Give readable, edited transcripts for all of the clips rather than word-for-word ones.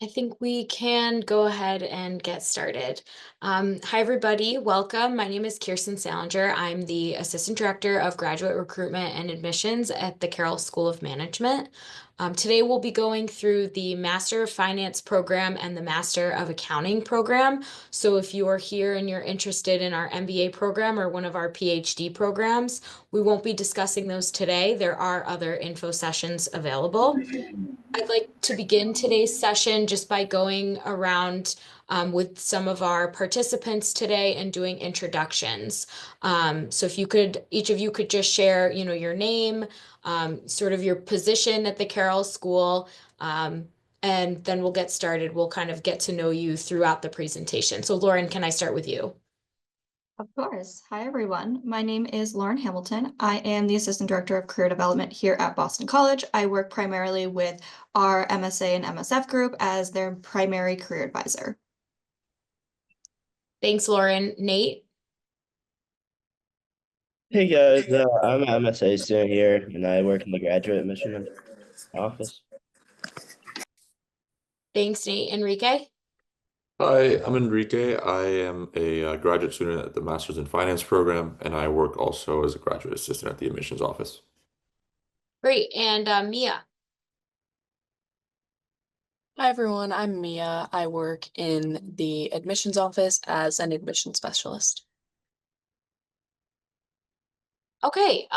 I think we can go ahead and get started. Hi, everybody. Welcome. My name is Kirsten Salinger. I'm the Assistant Director of Graduate Recruitment and Admissions at the Carroll School of Management. Today, we'll be going through the Master of Finance program and the Master of Accounting program. So if you are here and you're interested in our MBA program or one of our PhD programs, we won't be discussing those today. There are other info sessions available. I'd like to begin today's session just by going around with some of our participants today and doing introductions. So if you could, each of you could just share, your name, sort of your position at the Carroll School, and then we'll get started. We'll kind of get to know you throughout the presentation. So Lauren, can I start with you? Of course. Hi, everyone. My name is Lauren Hamilton. I am the Assistant Director of Career Development here at Boston College. I work primarily with our MSA and MSF group as their primary career advisor. Thanks, Lauren. Nate? Hey guys, I'm an MSA student here, and I work in the graduate admission office. Thanks, Nate. Enrique? Hi, I'm Enrique. I am a graduate student at the Master's in Finance program, and I work also as a graduate assistant at the admissions office. Great. And Mia? Hi everyone, I'm Mia. I work in the admissions office as an admission specialist. Okay,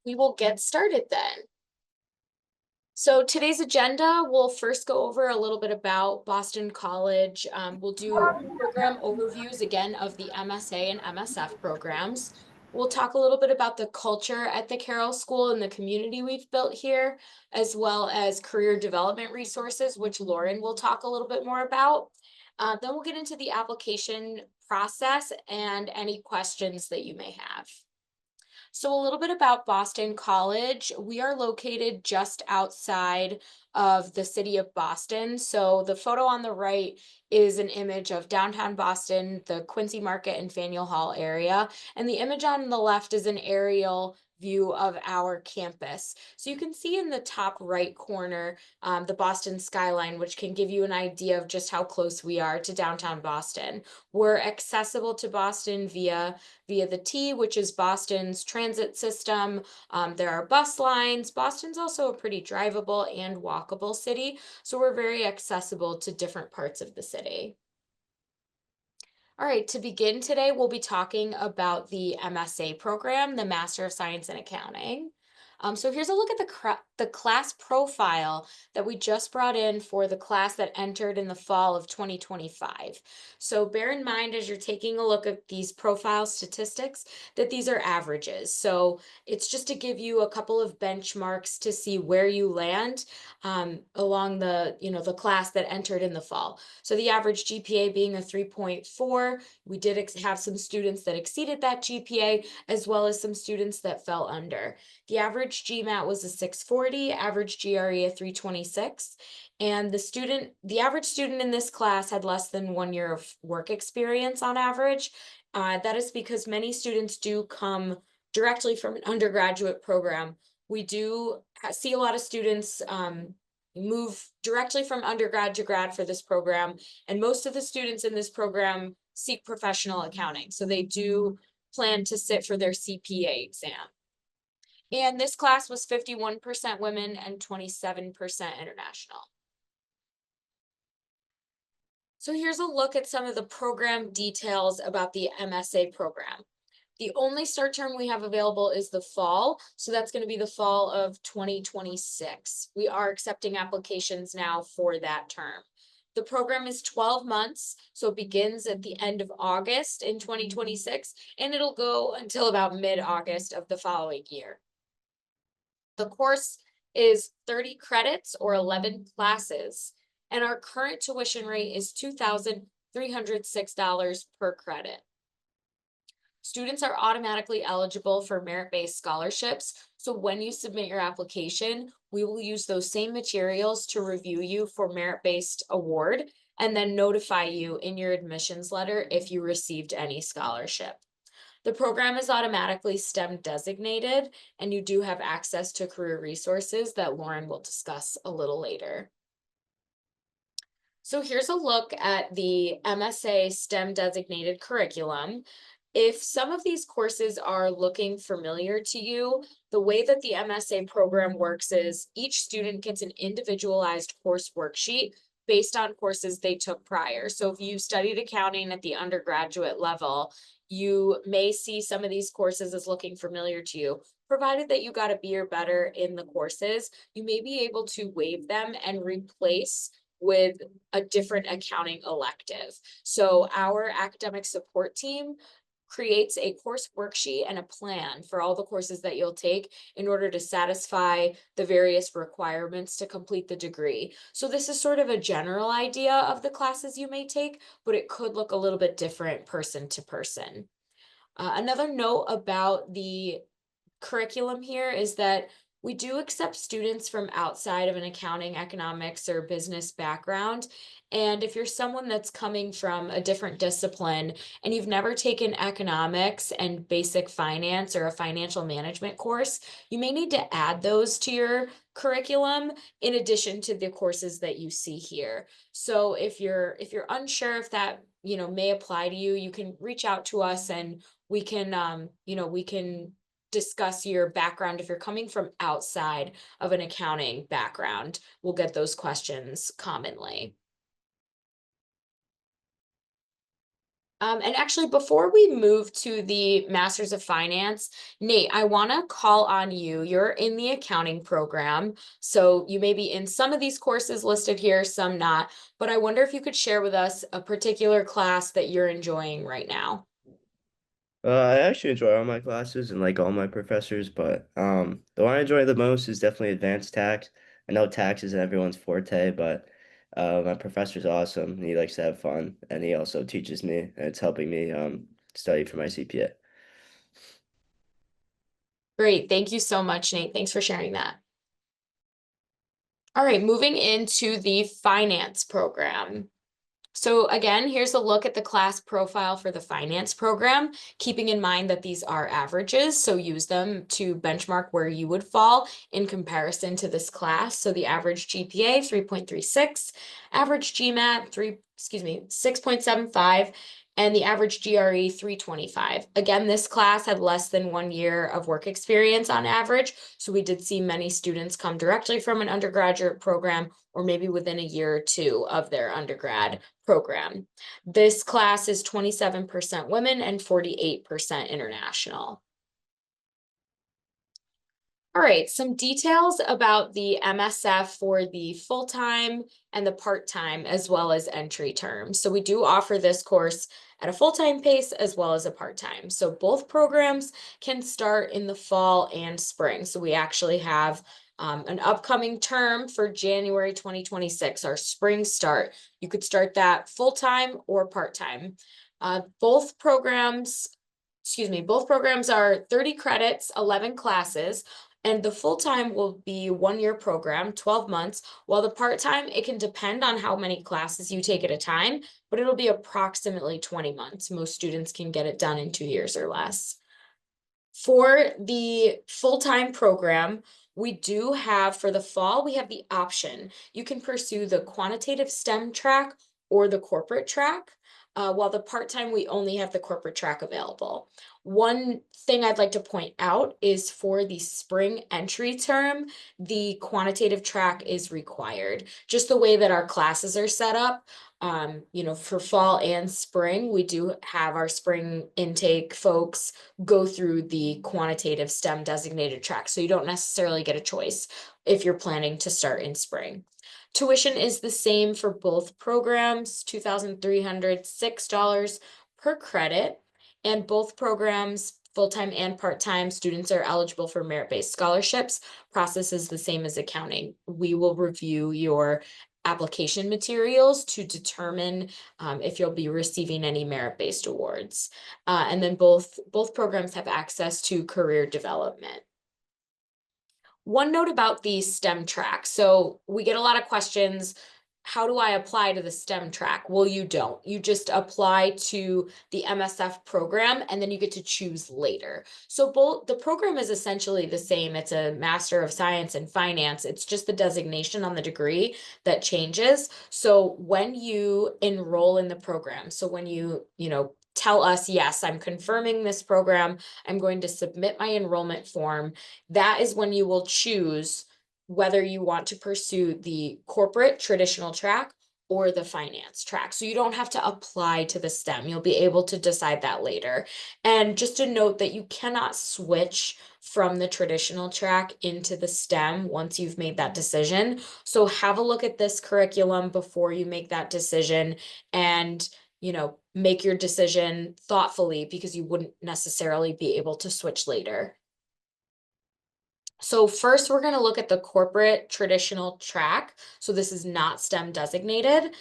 we will get started then. So today's agenda, we'll first go over a little bit about Boston College. We'll do program overviews again of the MSA and MSF programs. We'll talk a little bit about the culture at the Carroll School and the community we've built here, as well as career development resources, which Lauren will talk a little bit more about. Then we'll get into the application process and any questions that you may have. So a little bit about Boston College. We are located just outside of the city of Boston. So the photo on the right is an image of downtown Boston, the Quincy Market and Faneuil Hall area. And the image on the left is an aerial view of our campus. So you can see in the top right corner, the Boston skyline, which can give you an idea of just how close we are to downtown Boston. We're accessible to Boston via the T, which is Boston's transit system. There are bus lines. Boston's also a pretty drivable and walkable city, so we're very accessible to different parts of the city. All right, to begin today, we'll be talking about the MSA program, the Master of Science in Accounting. So here's a look at the class profile that we just brought in for the class that entered in the fall of 2025. So bear in mind as you're taking a look at these profile statistics that these are averages. So it's just to give you a couple of benchmarks to see where you land along the class that entered in the fall. So the average GPA being a 3.4, we did have some students that exceeded that GPA, as well as some students that fell under. The average GMAT was a 640, average GRE a 326, and the average student in this class had less than 1 year of work experience on average. That is because many students do come directly from an undergraduate program. We do see a lot of students move directly from undergrad to grad for this program, and most of the students in this program seek professional accounting, so they do plan to sit for their CPA exam. And this class was 51% women and 27% international. So here's a look at some of the program details about the MSA program. The only start term we have available is the fall, so that's going to be the fall of 2026. We are accepting applications now for that term. The program is 12 months, so it begins at the end of August in 2026, and it'll go until about mid-August of the following year. The course is 30 credits or 11 classes, and our current tuition rate is $2,306 per credit. Students are automatically eligible for merit-based scholarships. So when you submit your application, we will use those same materials to review you for merit-based award and then notify you in your admissions letter if you received any scholarship. The program is automatically STEM designated, and you do have access to career resources that Lauren will discuss a little later. So here's a look at the MSA STEM designated curriculum. If some of these courses are looking familiar to you, the way that the MSA program works is each student gets an individualized course worksheet based on courses they took prior. So if you studied accounting at the undergraduate level, you may see some of these courses as looking familiar to you. Provided that you got a B or better in the courses, you may be able to waive them and replace with a different accounting elective. So our academic support team creates a course worksheet and a plan for all the courses that you'll take in order to satisfy the various requirements to complete the degree. So this is sort of a general idea of the classes you may take, but it could look a little bit different person to person. Another note about the curriculum here is that we do accept students from outside of an accounting, economics, or business background. And if you're someone that's coming from a different discipline and you've never taken economics and basic finance or a financial management course, you may need to add those to your curriculum in addition to the courses that you see here. So if you're unsure if that, may apply to you, you can reach out to us and we can we can discuss your background. If you're coming from outside of an accounting background, we'll get those questions commonly. And actually, before we move to the Masters of Finance, Nate, I want to call on you. You're in the accounting program, so you may be in some of these courses listed here, some not, but I wonder if you could share with us a particular class that you're enjoying right now. I actually enjoy all my classes and like all my professors, but the one I enjoy the most is definitely advanced tax. I know tax isn't everyone's forte, but my professor's awesome. He likes to have fun, and he also teaches me, and it's helping me study for my CPA. Great. Thank you so much, Nate. Thanks for sharing that. All right, moving into the finance program. So again, here's a look at the class profile for the finance program, keeping in mind that these are averages, so use them to benchmark where you would fall in comparison to this class. So the average GPA 3.36, average GMAT 6.75, and the average GRE 325. Again, this class had less than 1 year of work experience on average, so we did see many students come directly from an undergraduate program or maybe within a year or two of their undergrad program. This class is 27% women and 48% international. All right, some details about the MSF for the full-time and the part-time as well as entry terms. So we do offer this course at a full-time pace as well as a part-time. So both programs can start in the fall and spring. So we actually have an upcoming term for January 2026, our spring start. You could start that full-time or part-time. Both programs are 30 credits, 11 classes. And the full-time will be 1 year program, 12 months, while the part-time, it can depend on how many classes you take at a time, but it'll be approximately 20 months. Most students can get it done in 2 years or less. For the full-time program, we do have, for the fall, we have the option. You can pursue the quantitative STEM track or the corporate track. While the part-time, we only have the corporate track available. One thing I'd like to point out is for the spring entry term, the quantitative track is required. Just the way that our classes are set up, for fall and spring, we do have our spring intake folks go through the quantitative STEM designated track. So you don't necessarily get a choice if you're planning to start in spring. Tuition is the same for both programs, $2,306 per credit, and both programs, full-time and part-time, students are eligible for merit-based scholarships. Process is the same as accounting. We will review your application materials to determine if you'll be receiving any merit-based awards. And then both programs have access to career development. One note about the STEM track. So we get a lot of questions. how do I apply to the STEM track? Well, you don't. You just apply to the MSF program and then you get to choose later. So both the program is essentially the same. It's a Master of Science in Finance. It's just the designation on the degree that changes. So when you enroll in the program, so when you tell us, yes, I'm confirming this program, I'm going to submit my enrollment form, that is when you will choose whether you want to pursue the corporate traditional track or the finance track. So you don't have to apply to the STEM. You'll be able to decide that later. And just a note that you cannot switch from the traditional track into the STEM once you've made that decision. So have a look at this curriculum before you make that decision and make your decision thoughtfully because you wouldn't necessarily be able to switch later. So first, we're going to look at the corporate traditional track. So this is not STEM designated.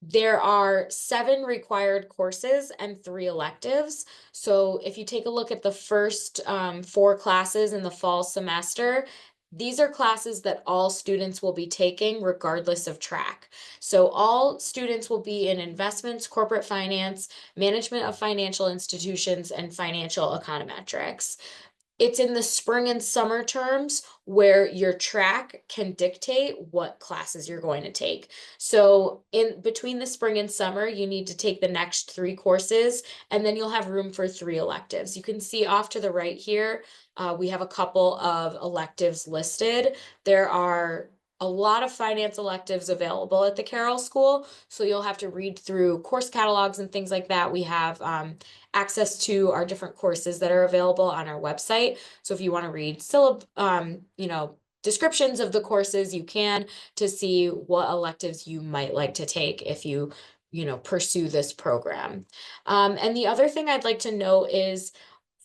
There are 7 required courses and 3 electives. So if you take a look at the first 4 classes in the fall semester, these are classes that all students will be taking regardless of track. So all students will be in investments, corporate finance, management of financial institutions, and financial econometrics. It's in the spring and summer terms where your track can dictate what classes you're going to take. So in between the spring and summer, you need to take the next 3 courses, and then you'll have room for 3 electives. You can see off to the right here, we have a couple of electives listed. There are a lot of finance electives available at the Carroll School, so you'll have to read through course catalogs and things like that. We have access to our different courses that are available on our website. So if you want to read descriptions of the courses, you can, to see what electives you might like to take if you pursue this program. And the other thing I'd like to note is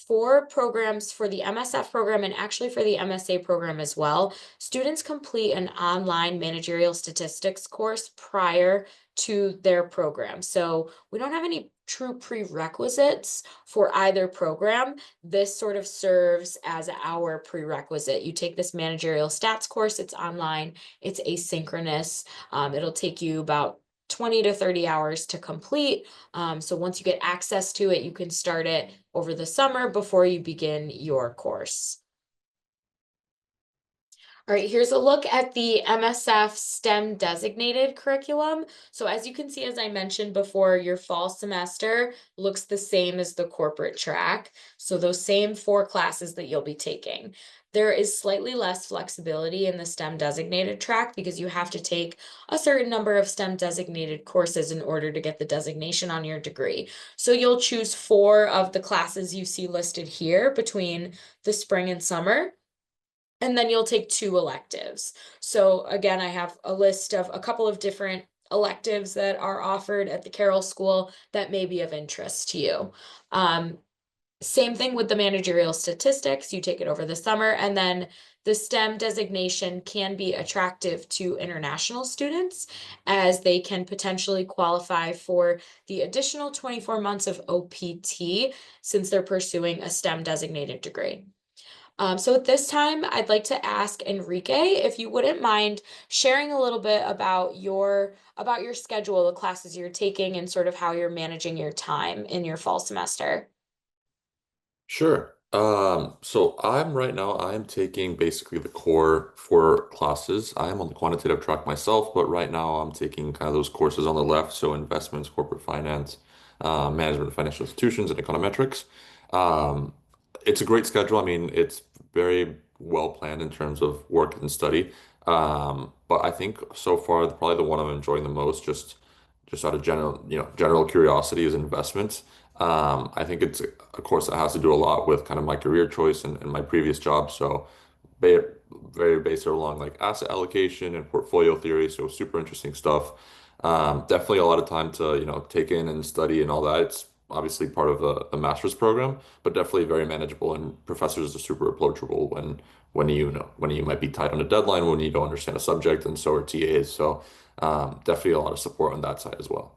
for programs for the MSF program and actually for the MSA program as well, students complete an online managerial statistics course prior to their program. So we don't have any true prerequisites for either program. This sort of serves as our prerequisite. You take this managerial stats course, it's online, it's asynchronous. It'll take you about 20 to 30 hours to complete. So once you get access to it, you can start it over the summer before you begin your course. All right, here's a look at the MSF STEM designated curriculum. So as you can see, as I mentioned before, your fall semester looks the same as the corporate track. So those same 4 classes that you'll be taking. There is slightly less flexibility in the STEM designated track because you have to take a certain number of STEM designated courses in order to get the designation on your degree. So you'll choose 4 of the classes you see listed here between the spring and summer. And then you'll take 2 electives. So again, I have a list of a couple of different electives that are offered at the Carroll School that may be of interest to you. Same thing with the managerial statistics. You take it over the summer, and then the STEM designation can be attractive to international students as they can potentially qualify for the additional 24 months of OPT since they're pursuing a STEM designated degree. So at this time, I'd like to ask Enrique if you wouldn't mind sharing a little bit about your schedule, the classes you're taking, and sort of how you're managing your time in your fall semester. Sure. So I'm taking basically the core 4 classes. I am on the quantitative track myself, but right now I'm taking kind of those courses on the left, so investments, corporate finance, management of financial institutions, and econometrics. Um, it's a great schedule. I mean, it's very well planned in terms of work and study. But I think so far, probably the one I'm enjoying the most, just out of general curiosity, is investments. I think it's a course that has to do a lot with kind of my career choice and my previous job. So ba very based along like asset allocation and portfolio theory. So super interesting stuff. Definitely a lot of time to, take in and study and all that. It's obviously part of the master's program, but definitely very manageable. And professors are super approachable when you might be tight on a deadline, when you don't understand a subject, and so are TAs. So definitely a lot of support on that side as well.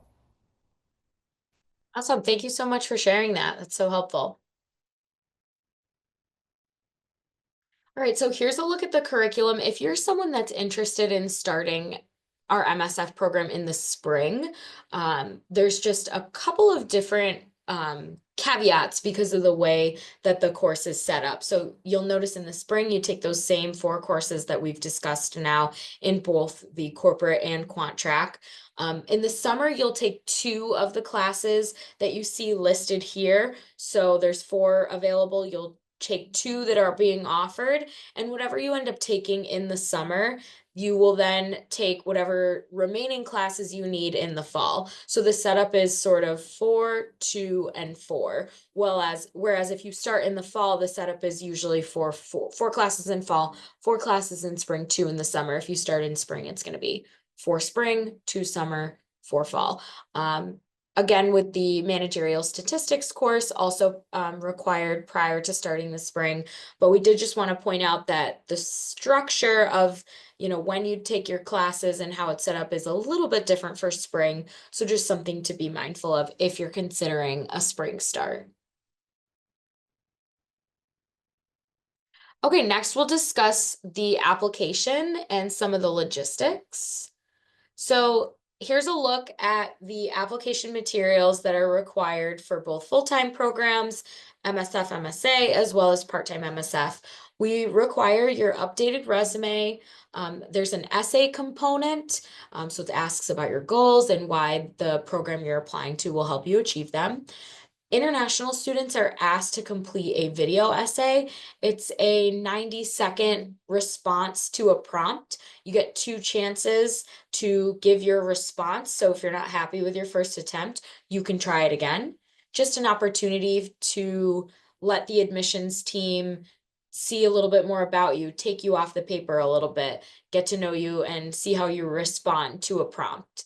Awesome. Thank you so much for sharing that. That's so helpful. All right, so here's a look at the curriculum. If you're someone that's interested in starting our MSF program in the spring. There's just a couple of different caveats because of the way that the course is set up. So you'll notice in the spring, you take those same 4 courses that we've discussed now in both the corporate and quant track. In the summer, you'll take 2 of the classes that you see listed here. So there's 4 available. You'll take 2 that are being offered, and whatever you end up taking in the summer, you will then take whatever remaining classes you need in the fall. So the setup is sort of 4, 2, and 4. Whereas if you start in the fall, the setup is usually four classes in fall, 4 classes in spring, 2 in the summer. If you start in spring, it's going to be 4 spring, 2 summer, 4 fall. Again, with the managerial statistics course, also required prior to starting the spring. But we did just want to point out that the structure of, when you take your classes and how it's set up is a little bit different for spring. So just something to be mindful of if you're considering a spring start. Okay, next we'll discuss the application and some of the logistics. So here's a look at the application materials that are required for both full-time programs, MSF MSA, as well as part-time MSF. We require your updated resume. There's an essay component, so it asks about your goals and why the program you're applying to will help you achieve them. International students are asked to complete a video essay. It's a 90-second response to a prompt. You get 2 chances to give your response. So if you're not happy with your first attempt, you can try it again. Just an opportunity to let the admissions team see a little bit more about you, take you off the paper a little bit, get to know you, and see how you respond to a prompt.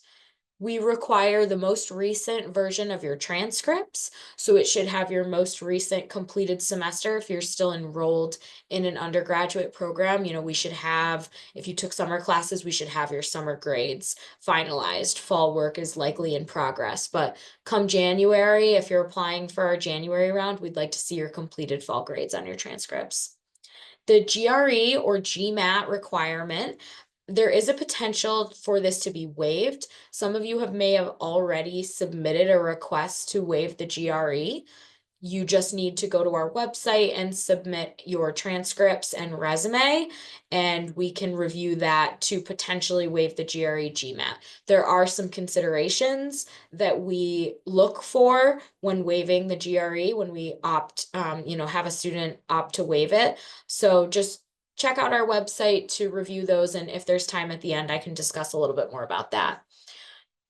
We require the most recent version of your transcripts. So it should have your most recent completed semester. If you're still enrolled in an undergraduate program, we should have, if you took summer classes, we should have your summer grades finalized. Fall work is likely in progress, but come January, if you're applying for our January round, we'd like to see your completed fall grades on your transcripts. The GRE or GMAT requirement, there is a potential for this to be waived. Some of you may have already submitted a request to waive the GRE. You just need to go to our website and submit your transcripts and resume, and we can review that to potentially waive the GRE GMAT. There are some considerations that we look for when waiving the GRE, when we have a student opt to waive it. So just check out our website to review those, and if there's time at the end, I can discuss a little bit more about that.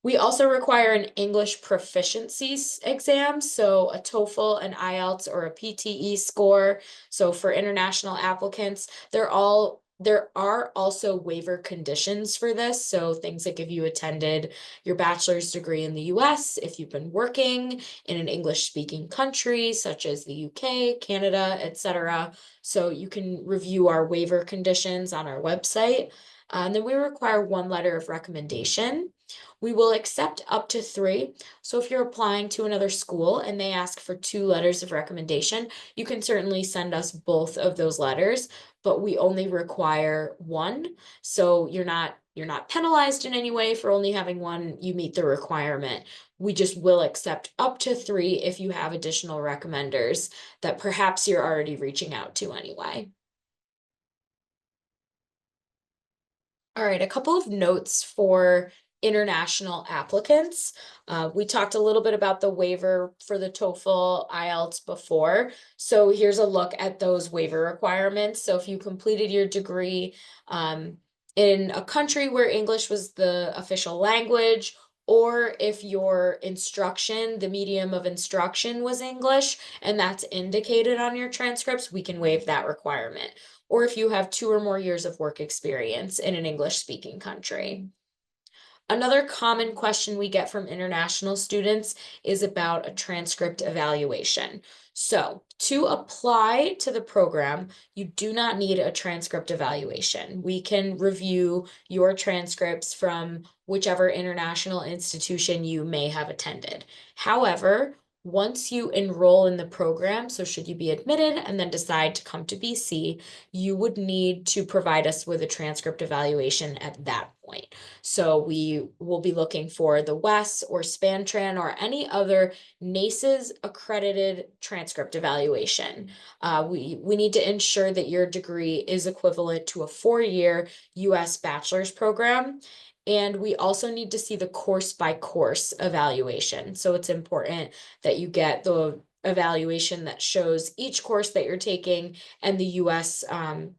We also require an English proficiency exam, so a TOEFL, an IELTS, or a PTE score. So for international applicants, there are also waiver conditions for this. So things like if you attended your bachelor's degree in the US, if you've been working in an English-speaking country, such as the UK, Canada, etc. So you can review our waiver conditions on our website. And then we require 1 letter of recommendation. We will accept up to 3. So if you're applying to another school and they ask for 2 letters of recommendation, you can certainly send us both of those letters, but we only require 1. So you're not penalized in any way for only having 1. You meet the requirement. We just will accept up to 3 if you have additional recommenders that perhaps you're already reaching out to anyway. All right, a couple of notes for international applicants. We talked a little bit about the waiver for the TOEFL, IELTS before. So here's a look at those waiver requirements. So if you completed your degree in a country where English was the official language, or if your instruction, the medium of instruction was English, and that's indicated on your transcripts, we can waive that requirement. Or if you have 2 or more years of work experience in an English-speaking country. Another common question we get from international students is about a transcript evaluation. So to apply to the program, you do not need a transcript evaluation. We can review your transcripts from whichever international institution you may have attended. However, once you enroll in the program, so should you be admitted and then decide to come to BC, you would need to provide us with a transcript evaluation at that point. So we will be looking for the WES or SpanTran or any other NACES accredited transcript evaluation. We need to ensure that your degree is equivalent to a 4-year US bachelor's program. And we also need to see the course by course evaluation. So it's important that you get the evaluation that shows each course that you're taking and the US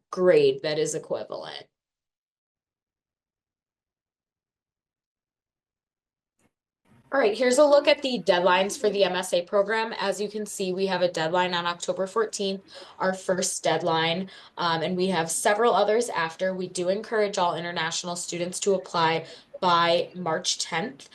grade that is equivalent. All right, here's a look at the deadlines for the MSA program. As you can see, we have a deadline on October 14th, our first deadline, and we have several others after. We do encourage all international students to apply by March 10th,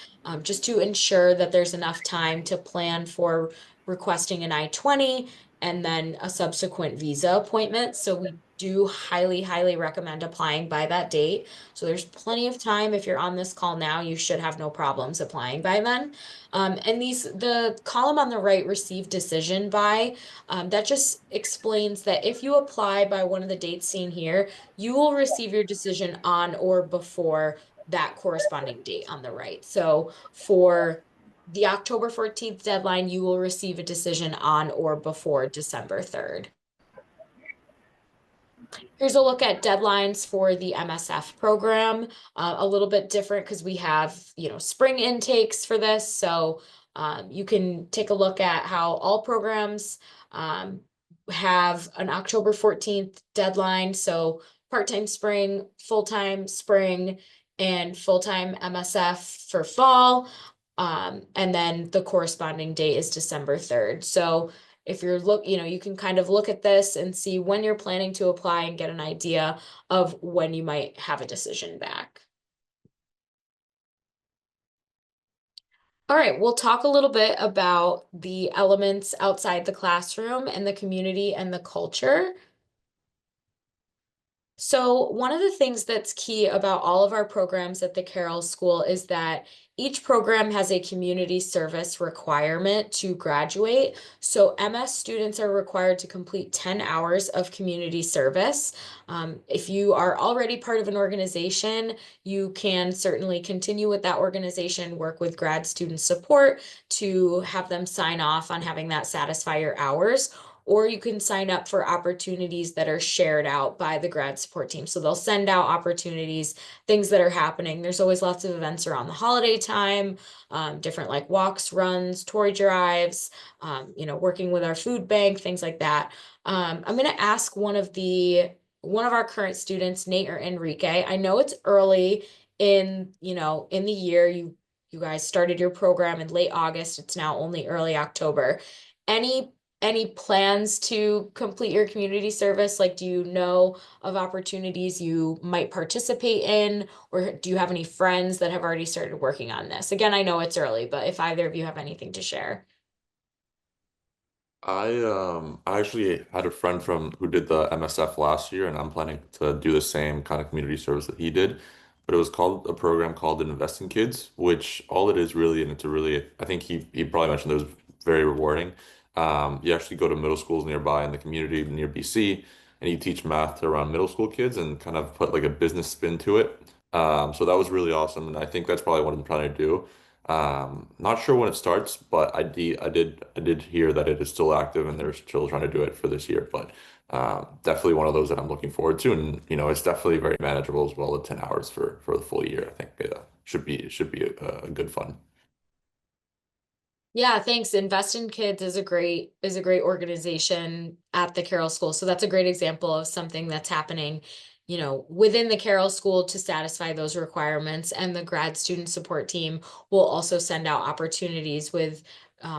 just to ensure that there's enough time to plan for requesting an I-20 and then a subsequent visa appointment. So we do highly, highly recommend applying by that date. So there's plenty of time. If you're on this call now, you should have no problems applying by then. And the column on the right, receive decision by, that just explains that if you apply by one of the dates seen here, you will receive your decision on or before that corresponding date on the right. So for the October 14th deadline, you will receive a decision on or before December 3rd. Here's a look at deadlines for the MSF program, a little bit different because we have, spring intakes for this. So you can take a look at how all programs have an October 14th deadline. So part-time spring, full-time spring, and full-time MSF for fall. And then the corresponding date is December 3rd. So if you're you can kind of look at this and see when you're planning to apply and get an idea of when you might have a decision back. All right, we'll talk a little bit about the elements outside the classroom and the community and the culture. So one of the things that's key about all of our programs at the Carroll School is that each program has a community service requirement to graduate. So MS students are required to complete 10 hours of community service. If you are already part of an organization, you can certainly continue with that organization, work with grad student support to have them sign off on having that satisfy your hours. Or you can sign up for opportunities that are shared out by the grad support team. So they'll send out opportunities, things that are happening. There's always lots of events around the holiday time, different like walks, runs, toy drives, working with our food bank, things like that. I'm going to ask one of our current students, Nate or Enrique. I know it's early in the year. You guys started your program in late August. It's now only early October. Any plans to complete your community service? Like, do you know of opportunities you might participate in, or do you have any friends that have already started working on this? Again, I know it's early, but if either of you have anything to share. I actually had a friend from who did the MSF last year, and I'm planning to do the same kind of community service that he did. But it was called a program called Invest in Kids, which all it is really, and it's a really, I think he probably mentioned it was very rewarding. You actually go to middle schools nearby in the community near BC, and you teach math to around middle school kids and kind of put like a business spin to it. So that was really awesome, and I think that's probably what I'm trying to do. Not sure when it starts, but I did hear that it is still active and they're still trying to do it for this year. But definitely one of those that I'm looking forward to, and it's definitely very manageable as well. At 10 hours for the full year, I think it should be a good fun. Yeah, thanks. Invest in Kids is a great organization at the Carroll School. So that's a great example of something that's happening, within the Carroll School to satisfy those requirements. And the grad student support team will also send out opportunities with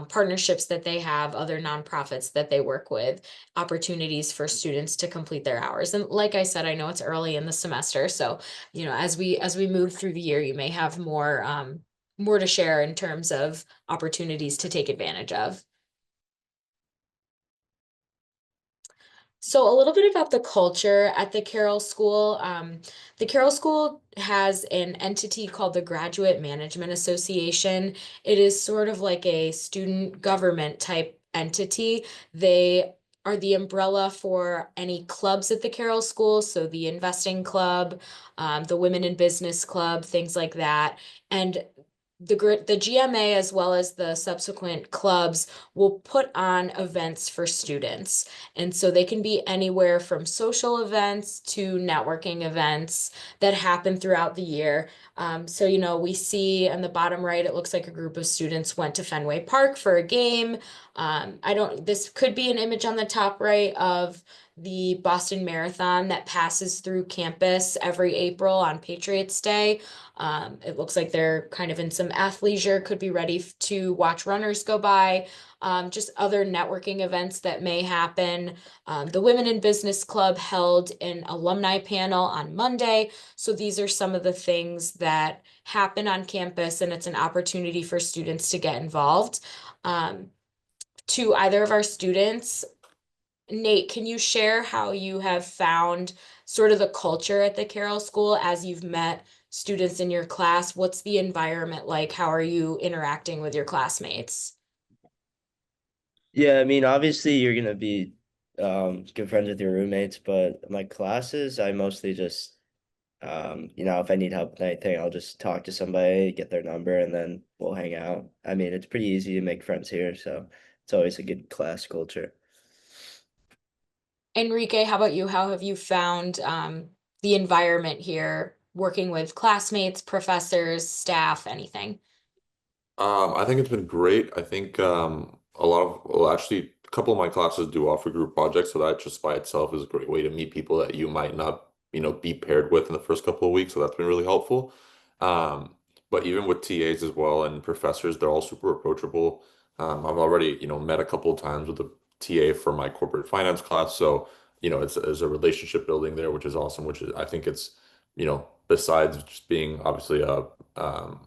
partnerships that they have, other nonprofits that they work with, opportunities for students to complete their hours. And like I said, I know it's early in the semester, so as we move through the year, you may have more to share in terms of opportunities to take advantage of. So a little bit about the culture at the Carroll School. The Carroll School has an entity called the Graduate Management Association. It is sort of like a student government type entity. They are the umbrella for any clubs at the Carroll School, so the investing club, the women in business club, things like that. And the GMA as well as the subsequent clubs will put on events for students. And so they can be anywhere from social events to networking events that happen throughout the year. So, we see on the bottom right, it looks like a group of students went to Fenway Park for a game. This could be an image on the top right of the Boston Marathon that passes through campus every April on Patriots Day. It looks like they're kind of in some athleisure, could be ready to watch runners go by. Just other networking events that may happen. The Women in Business Club held an alumni panel on Monday. So these are some of the things that happen on campus, and it's an opportunity for students to get involved. To either of our students, Nate, can you share how you have found sort of the culture at the Carroll School as you've met students in your class? What's the environment like? How are you interacting with your classmates? Yeah, I mean, obviously you're gonna be good friends with your roommates, but my classes, I mostly just if I need help with anything, I'll just talk to somebody, get their number, and then we'll hang out. I mean, it's pretty easy to make friends here, so it's always a good class culture. Enrique, how about you? How have you found the environment here, working with classmates, professors, staff, anything? I think it's been great. I think well, actually, a couple of my classes do offer group projects, so that just by itself is a great way to meet people that you might not, be paired with in the first couple of weeks. So that's been really helpful. But even with TAs as well and professors, they're all super approachable. I've already, met a couple of times with the TA for my corporate finance class, so it's a relationship building there, which is awesome. Which is I think it's, besides just being obviously um,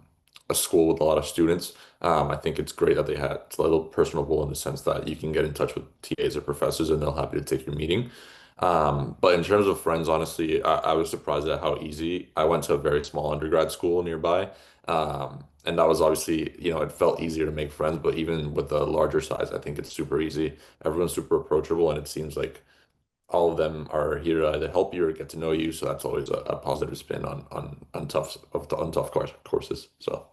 a school with a lot of students. I think it's great that they had it's a little personable in the sense that you can get in touch with TAs or professors and they'll happy to take your meeting. But in terms of friends, honestly, I was surprised at how easy. I went to a very small undergrad school nearby. And that was obviously, it felt easier to make friends, but even with the larger size, I think it's super easy. Everyone's super approachable, and it seems like all of them are here to either help you or get to know you. So that's always a positive spin on tough courses. So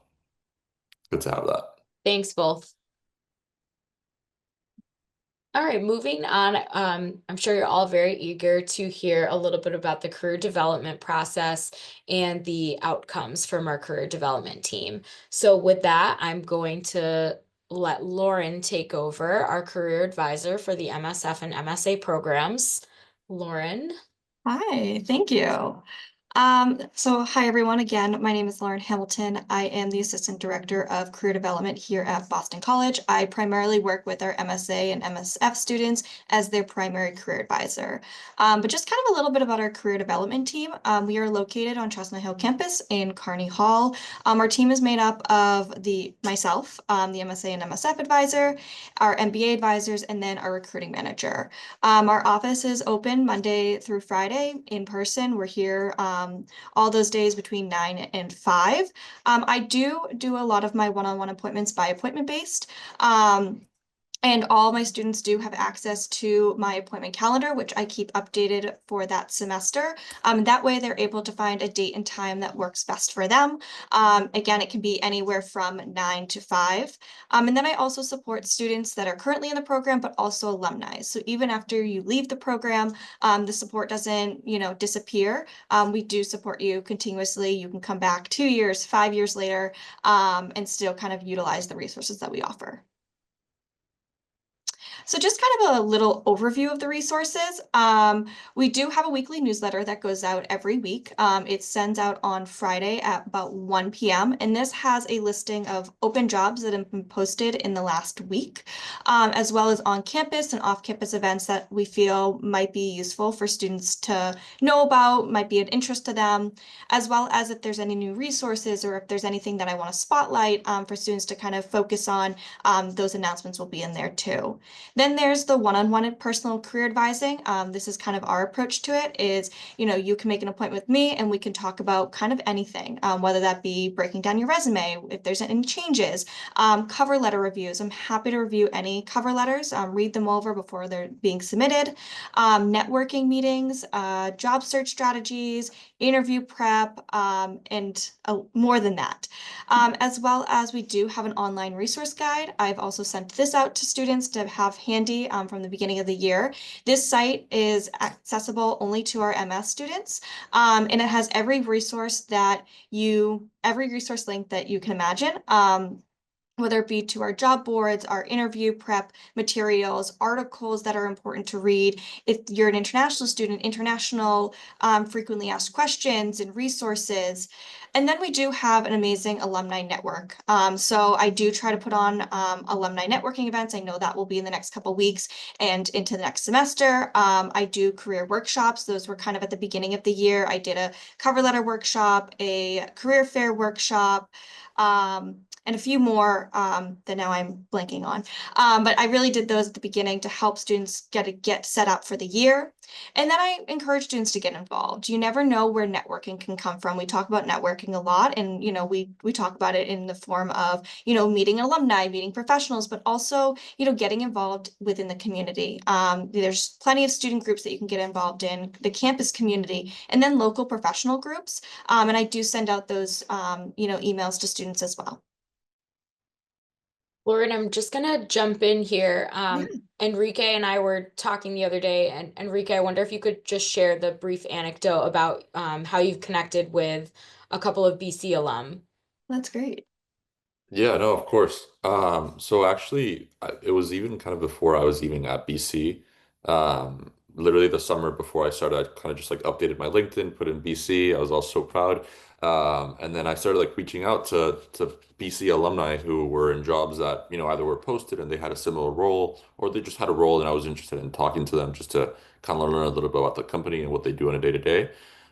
good to have that. Thanks, both. All right, moving on. I'm sure you're all very eager to hear a little bit about the career development process and the outcomes from our career development team. So with that, I'm going to let Lauren take over, our career advisor for the MSF and MSA programs. Lauren. Hi, thank you. So hi everyone. Again, my name is Lauren Hamilton. I am the Assistant Director of Career Development here at Boston College. I primarily work with our MSA and MSF students as their primary career advisor. But just kind of a little bit about our career development team. We are located on Chestnut Hill campus in Carney Hall. Our team is made up of myself, the MSA and MSF advisor, our MBA advisors, and then our recruiting manager. Our office is open Monday through Friday in person. We're here all those days between 9 and 5. I do a lot of my one-on-one appointments by appointment based. And all my students do have access to my appointment calendar, which I keep updated for that semester. That way they're able to find a date and time that works best for them. Again, it can be anywhere from 9 to 5. And then I also support students that are currently in the program, but also alumni. So even after you leave the program, the support doesn't, disappear. We do support you continuously. You can come back 2 years, 5 years later, and still kind of utilize the resources that we offer. So just kind of a little overview of the resources. We do have a weekly newsletter that goes out every week. It sends out on Friday at about 1 p.m. And this has a listing of open jobs that have been posted in the last week, as well as on-campus and off-campus events that we feel might be useful for students to know about, might be of interest to them, as well as if there's any new resources or if there's anything that I want to spotlight for students to kind of focus on, those announcements will be in there too. Then there's the one-on-one and personal career advising. This is kind of our approach to it is, you can make an appointment with me and we can talk about kind of anything, whether that be breaking down your resume, if there's any changes, cover letter reviews. I'm happy to review any cover letters, read them over before they're being submitted, networking meetings, job search strategies, interview prep, and more than that. As well as we do have an online resource guide. I've also sent this out to students to have handy from the beginning of the year. This site is accessible only to our MS students, and it has every resource link that you can imagine. Whether it be to our job boards, our interview prep materials, articles that are important to read. If you're an international student, international frequently asked questions and resources. And then we do have an amazing alumni network. So I do try to put on alumni networking events. I know that will be in the next couple of weeks and into the next semester. I do career workshops. Those were kind of at the beginning of the year. I did a cover letter workshop, a career fair workshop, and a few more that now I'm blanking on. But I really did those at the beginning to help students get set up for the year. And then I encourage students to get involved. You never know where networking can come from. We talk about networking a lot, and we talk about it in the form of meeting alumni, meeting professionals, but also getting involved within the community. There's plenty of student groups that you can get involved in, the campus community, and then local professional groups. And I do send out those emails to students as well. Lauren, I'm just gonna jump in here. Yeah. Enrique and I were talking the other day, and Enrique, I wonder if you could just share the brief anecdote about how you've connected with a couple of BC alum. That's great. Yeah, no, of course. So actually, it was even kind of before I was even at BC. Literally the summer before I started, I kind of just like updated my LinkedIn, put in BC. I was all so proud. And then I started like reaching out to BC alumni who were in jobs that, either were posted and they had a similar role, or they just had a role and I was interested in talking to them just to kind of learn a little bit about the company and what they do on a day to day.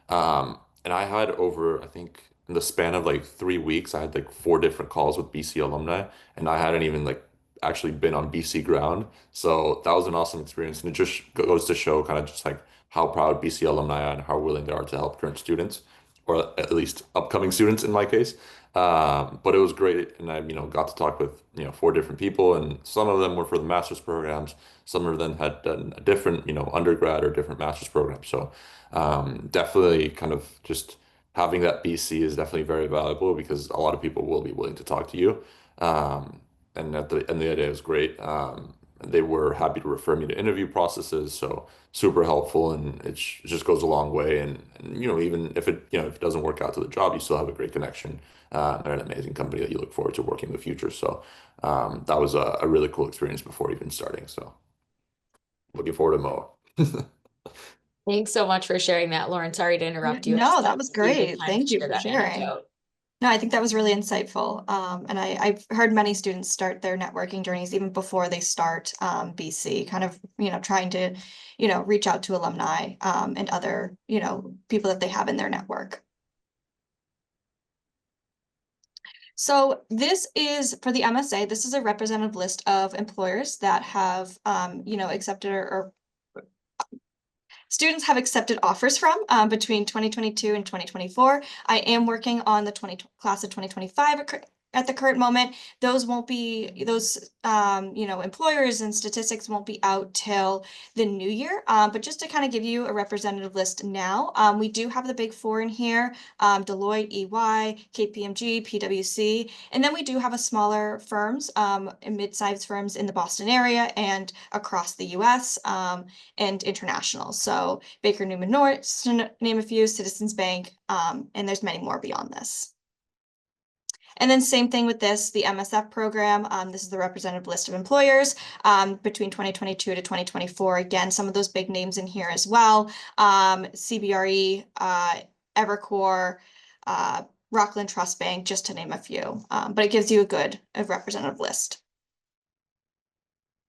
And I had over, I think, in the span of like 3 weeks, I had like 4 different calls with BC alumni, and I hadn't even like actually been on BC ground. So that was an awesome experience, and it just goes to show kind of just like how proud BC alumni are and how willing they are to help current students, or at least upcoming students in my case. But it was great, and I got to talk with 4 different people, and some of them were for the master's programs. Some of them had done a different undergrad or different master's program. So definitely kind of just having that BC is definitely very valuable because a lot of people will be willing to talk to you. And at the end of the day, it was great. They were happy to refer me to interview processes, so super helpful, and it just goes a long way. And even if it doesn't work out to the job, you still have a great connection. They're an amazing company that you look forward to working in the future. So that was a really cool experience before even starting. So looking forward to Moa. Thanks so much for sharing that, Lauren. Sorry to Yeah, interrupt you. I no, just that thought was it'd be a good great. time to Thank you share for that sharing. anecdote. No, I think that was really insightful. And I've heard many students start their networking journeys even before they start BC, kind of, trying to, reach out to alumni and other, people that they have in their network. So this is for the MSA, this is a representative list of employers that have, accepted or students have accepted offers from between 2022 and 2024. I am working on the class of 2025 at the current moment. Those won't be, employers and statistics won't be out till the new year. But just to kind of give you a representative list now, we do have the big four in here, Deloitte, EY, KPMG, PwC, and then we do have a smaller firms, mid-sized firms in the Boston area and across the US and international. So Baker Newman Norris, to name a few, Citizens Bank, and there's many more beyond this. And then same thing with this, the MSF program. This is the representative list of employers between 2022 to 2024. Again, some of those big names in here as well. CBRE, Evercore, Rockland Trust Bank, just to name a few. But it gives you a representative list.